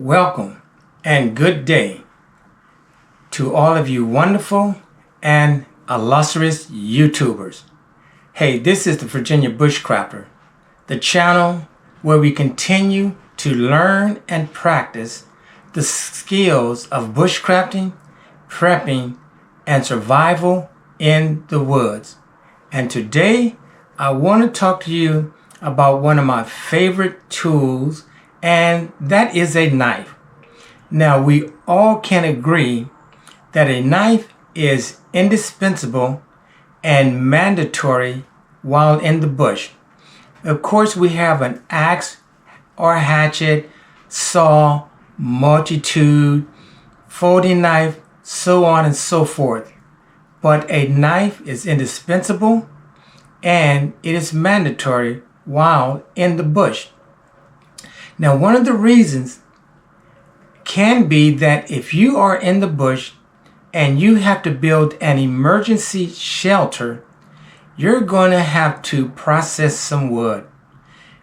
Welcome and good day to all of you wonderful and illustrious YouTubers. Hey, this is the Virginia Bushcrafter, the channel where we continue to learn and practice the skills of bushcrafting, prepping, and survival in the woods. And today I want to talk to you about one of my favorite tools, and that is a knife. Now, we all can agree that a knife is indispensable and mandatory while in the bush. Of course, we have an axe or hatchet, saw, multi-tool, folding knife, so on and so forth. But a knife is indispensable and it is mandatory while in the bush. Now, one of the reasons can be that if you are in the bush and you have to build an emergency shelter, you're going to have to process some wood.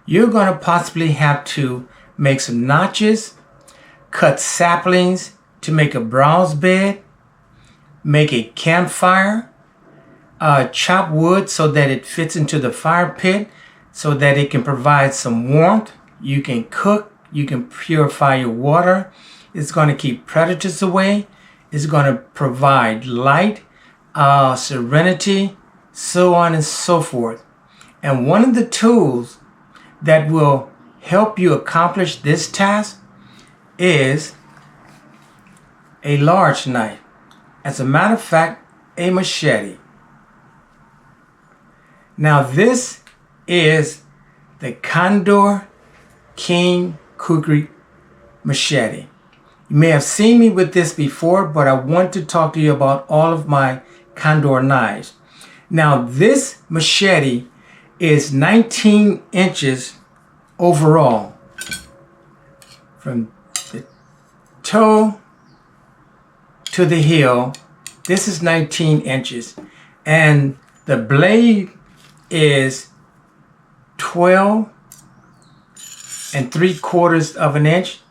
You're going to possibly have to make some notches, cut saplings to make a browse bed, make a campfire, chop wood so that it fits into the fire pit so that it can provide some warmth. You can cook, you can purify your water. It's going to keep predators away. It's going to provide light, serenity, so on and so forth. And one of the tools that will help you accomplish this task is a large knife. As a matter of fact, a machete. Now, this is the Condor Kukri machete. You may have seen me with this before, but I want to talk to you about all of my Condor knives. Now, this machete is 19 inches overall. From the toe to the heel, this is 19 inches. And the blade is 12 3/4 of an inch,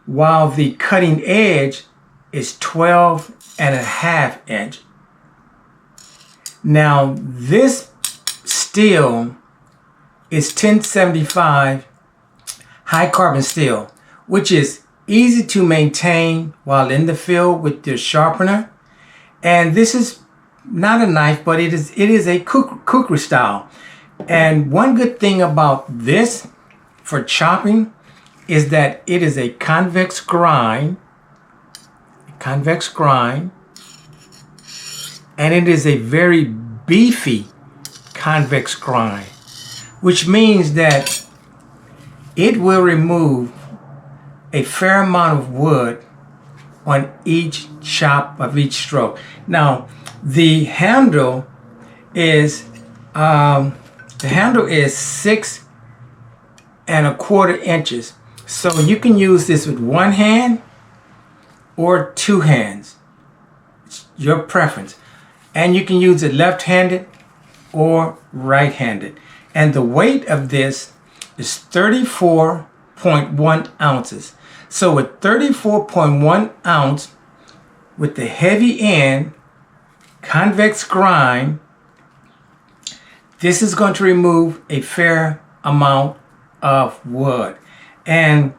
while the cutting edge is 12 1/2 inch. Now, this steel is 1075 high carbon steel, which is easy to maintain while in the field with your sharpener. And this is not a knife, but it is a kukri style. And one good thing about this for chopping is that it is a convex grind, and it is a very beefy convex grind, which means that it will remove a fair amount of wood on each chop of each stroke. Now, the handle is 6 1/4 inches. So you can use this with one hand or two hands. It's your preference. And you can use it left-handed or right-handed. And the weight of this is 34.1 ounces. So with 34.1 ounce, with the heavy end, convex grind, this is going to remove a fair amount of wood. And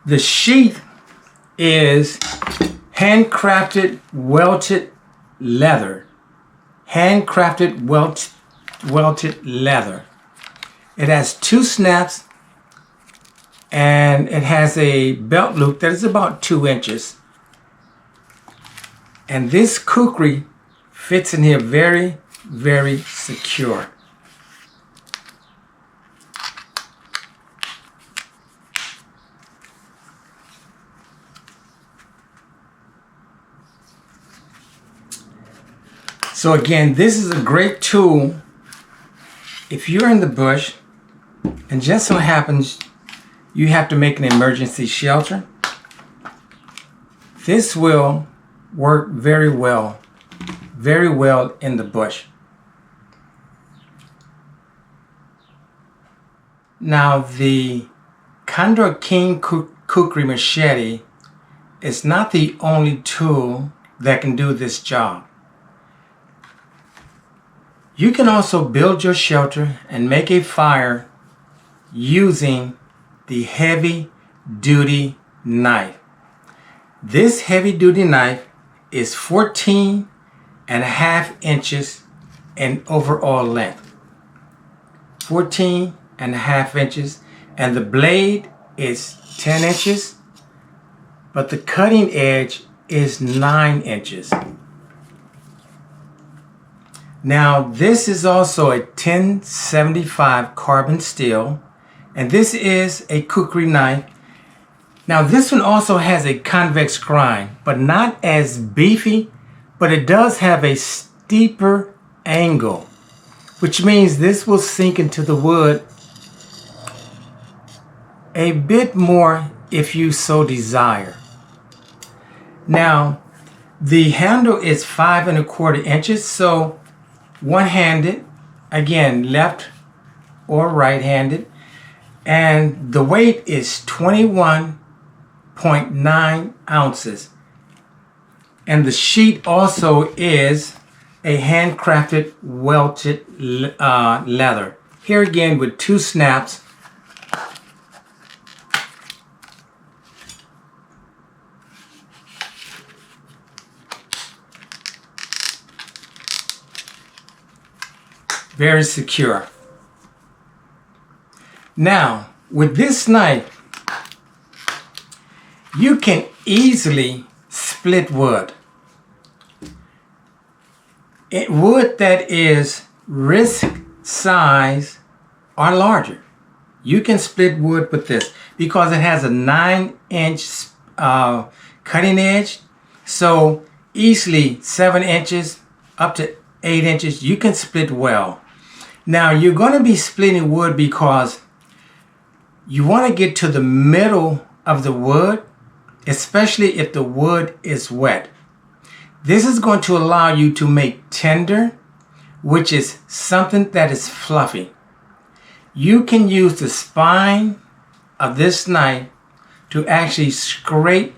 the sheath is handcrafted welted leather. Handcrafted welted leather. It has 2 snaps and it has a belt loop that is about 2 inches. And this kukri fits in here very, very secure. So again, this is a great tool if you're in the bush and just so happens you have to make an emergency shelter. This will work very well in the bush. Now, the Condor Kukri machete is not the only tool that can do this job. You can also build your shelter and make a fire using the heavy duty knife. This heavy duty knife is 14.5 inches in overall length. 14.5 inches, and the blade is 10 inches, but the cutting edge is 9 inches. Now this is also a 1075 carbon steel, and this is a Kukri knife. Now this one also has a convex grind, but not as beefy, but it does have a steeper angle, which means this will sink into the wood a bit more if you so desire. Now the handle is 5.25 inches, so one-handed, again left or right-handed, and the weight is 21.9 ounces, and the sheet also is a handcrafted welted leather. Here again with 2 snaps. Very secure. Now, with this knife, you can easily split wood. Wood that is wrist size or larger. You can split wood with this because it has a 9-inch cutting edge. So easily 7 inches up to 8 inches, you can split well. Now you're going to be splitting wood because you want to get to the middle of the wood, especially if the wood is wet. This is going to allow you to make tinder, which is something that is fluffy. You can use the spine of this knife to actually scrape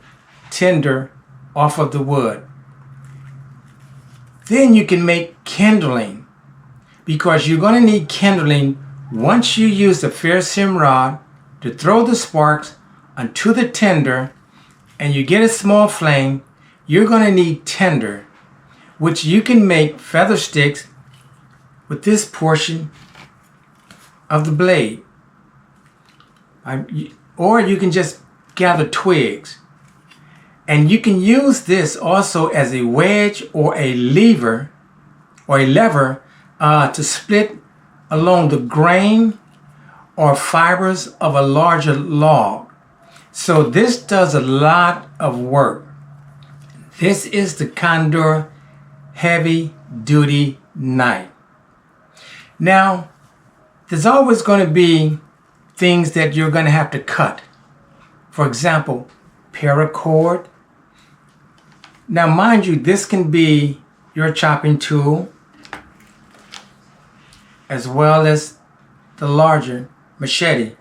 tinder off of the wood. Then you can make kindling, because you're going to need kindling once you use the ferrocerium rod to throw the sparks onto the tinder and you get a small flame. You're going to need tinder, which you can make feather sticks with this portion of the blade. Or you can just gather twigs. And you can use this also as a wedge or a lever to split along the grain or fibers of a larger log. So this does a lot of work. This is the Condor heavy duty knife. Now, there's always going to be things that you're going to have to cut. For example, paracord. Now, mind you, this can be your chopping tool as well as the larger machete.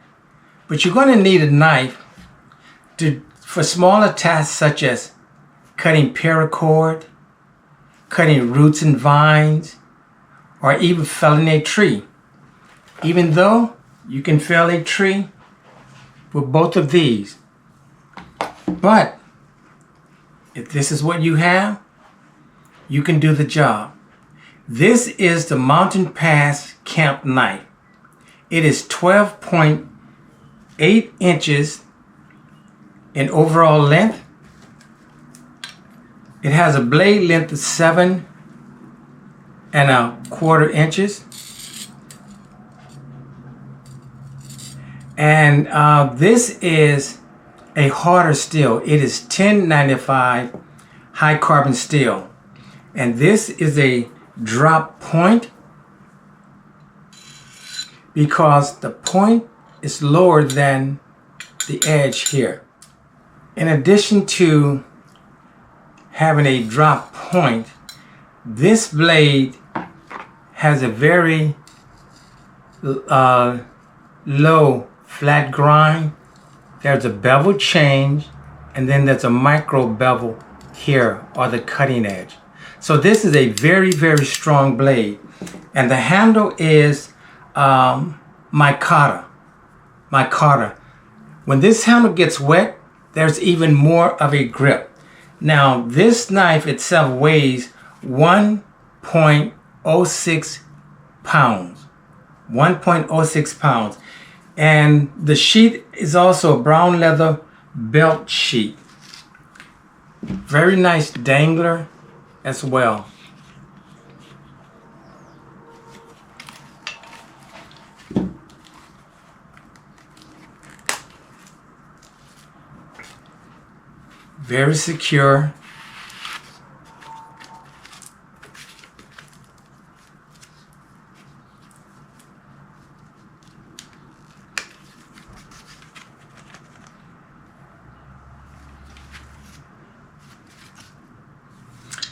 But you're going to need a knife for smaller tasks such as cutting paracord, cutting roots and vines, or even felling a tree. Even though you can fell a tree with both of these. But if this is what you have, you can do the job. This is the Mountain Pass Camp Knife. It is 12.8 inches in overall length. It has a blade length of 7.25 inches. And this is a harder steel. It is 1095 high carbon steel. And this is a drop point because the point is lower than the edge here. In addition to having a drop point, this blade has a very low flat grind there's a bevel change, and then there's a micro bevel here, or the cutting edge. So this is a very, very strong blade. And the handle is micarta. When this handle gets wet, there's even more of a grip. Now, this knife itself weighs 1.06 pounds. 1.06 pounds. And the sheath is also a brown leather belt sheath. Very nice dangler as well. Very secure.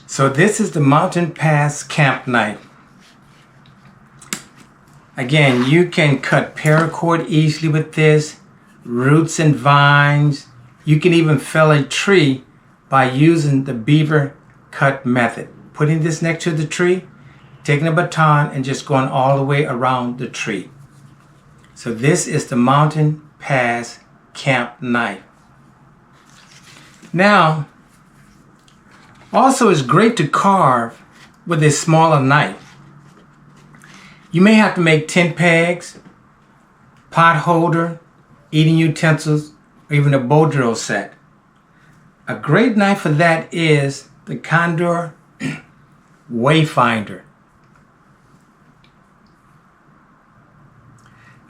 So this is the Mountain Pass camp knife. Again, you can cut paracord easily with this, roots and vines. You can even fell a tree by using the beaver cut method. Putting this next to the tree, taking a baton and just going all the way around the tree. So this is the Mountain Pass camp knife. Now, also it's great to carve with a smaller knife. You may have to make tent pegs, pot holder, eating utensils, or even a bow drill set. A great knife for that is the Condor Wayfinder.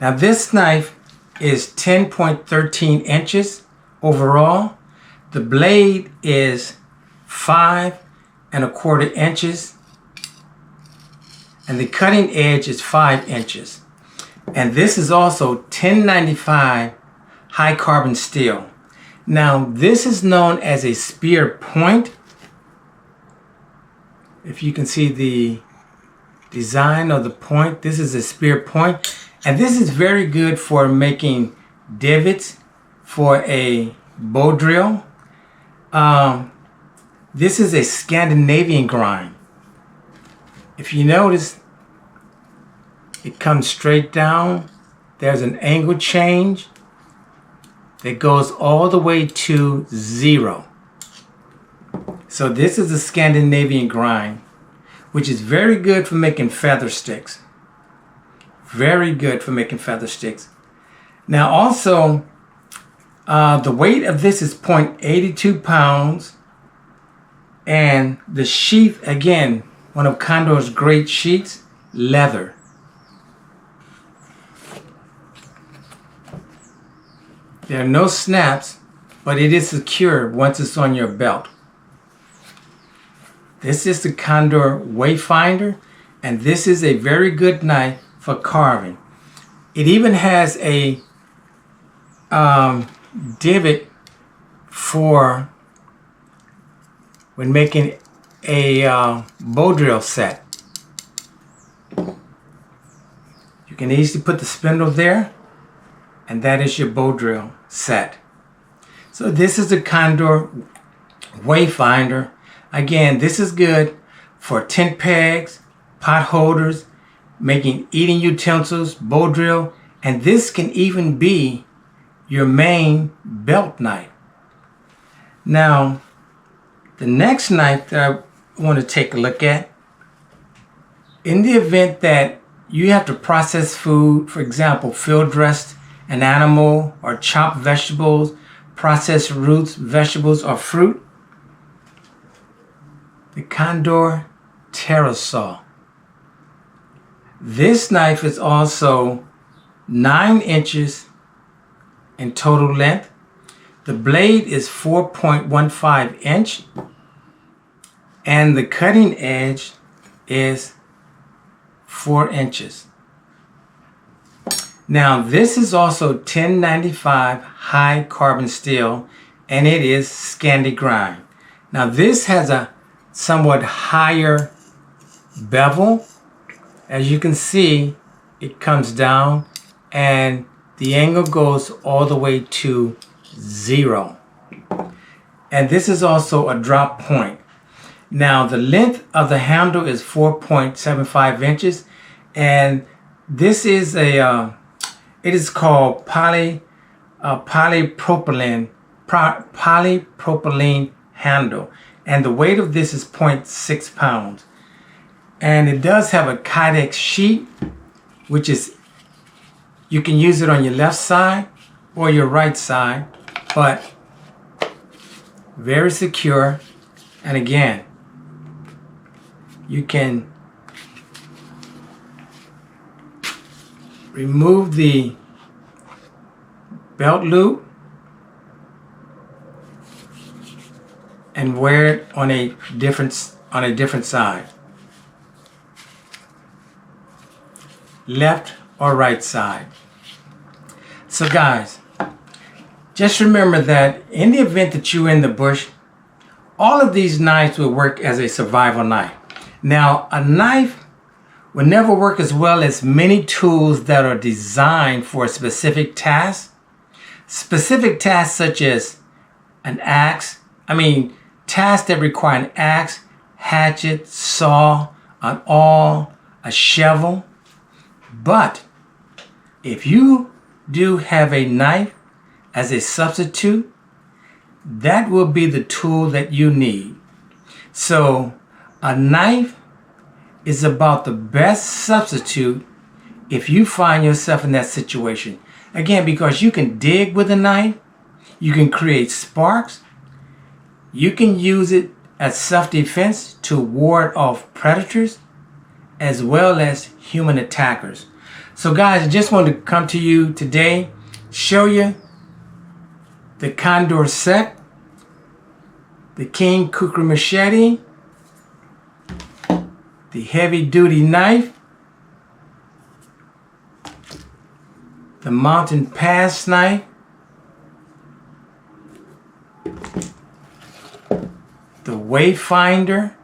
Now this knife is 10.13 inches overall. The blade is 5¼ inches, and the cutting edge is 5 inches. And this is also 1095 high carbon steel. Now this is known as a spear point. If you can see the design of the point, this is a spear point, and this is very good for making divots for a bow drill. This is a Scandinavian grind. If you notice, it comes straight down. There's an angle change that goes all the way to 0. So this is a Scandinavian grind, which is very good for making feather sticks. Very good for making feather sticks. Now also, the weight of this is 0.82 pounds. And the sheath, again, one of Condor's great sheaths, leather. There are no snaps, but it is secure once it's on your belt. This is the Condor Wayfinder, and this is a very good knife for carving. It even has a divot for when making a bow drill set. You can easily put the spindle there, and that is your bow drill set. So this is the Condor Wayfinder. Again, this is good for tent pegs, pot holders, making eating utensils, bow drill, and this can even be your main belt knife. Now, the next knife that I want to take a look at, in the event that you have to process food, for example, field dress an animal or chop vegetables, process roots, vegetables, or fruit, the Condor Terrasaur. This knife is also 9 inches in total length. The blade is 4.15 inch, and the cutting edge is 4 inches. Now this is also 1095 high carbon steel, and it is Scandi grind. Now this has a somewhat higher bevel. As you can see, it comes down and the angle goes all the way to 0. And this is also a drop point. Now the length of the handle is 4.75 inches, and this is it is called polypropylene handle, and the weight of this is 0.6 pounds. And it does have a Kydex sheet, which is, you can use it on your left side or your right side, but very secure. And again, you can remove the belt loop and wear it on a different side, left or right side. So guys, just remember that in the event that you're in the bush, all of these knives will work as a survival knife. Now, a knife will never work as well as many tools that are designed for a specific task. Specific tasks such as an axe, tasks that require an axe, hatchet, saw, an awl, a shovel. But if you do have a knife as a substitute, that will be the tool that you need. So a knife is about the best substitute if you find yourself in that situation. Again, because you can dig with a knife, you can create sparks, you can use it as self-defense to ward off predators as well as human attackers. So guys, I just wanted to come to you today, show you the Condor set, the King Kukri machete, the heavy duty knife, the mountain pass knife, the Wayfinder,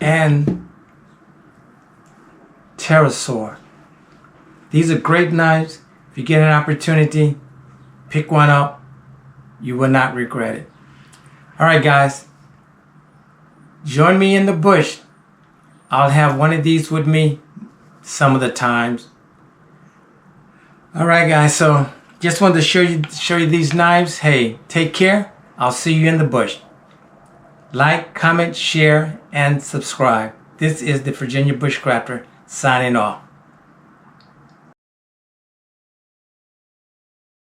and Terrasaur. These are great knives. If you get an opportunity, pick one up. You will not regret it. Alright guys, join me in the bush. I'll have one of these with me some of the times. Alright guys, so just wanted to show you these knives. Hey, take care. I'll see you in the bush. Like, comment, share, and subscribe. This is the Virginia Bushcrafter signing off.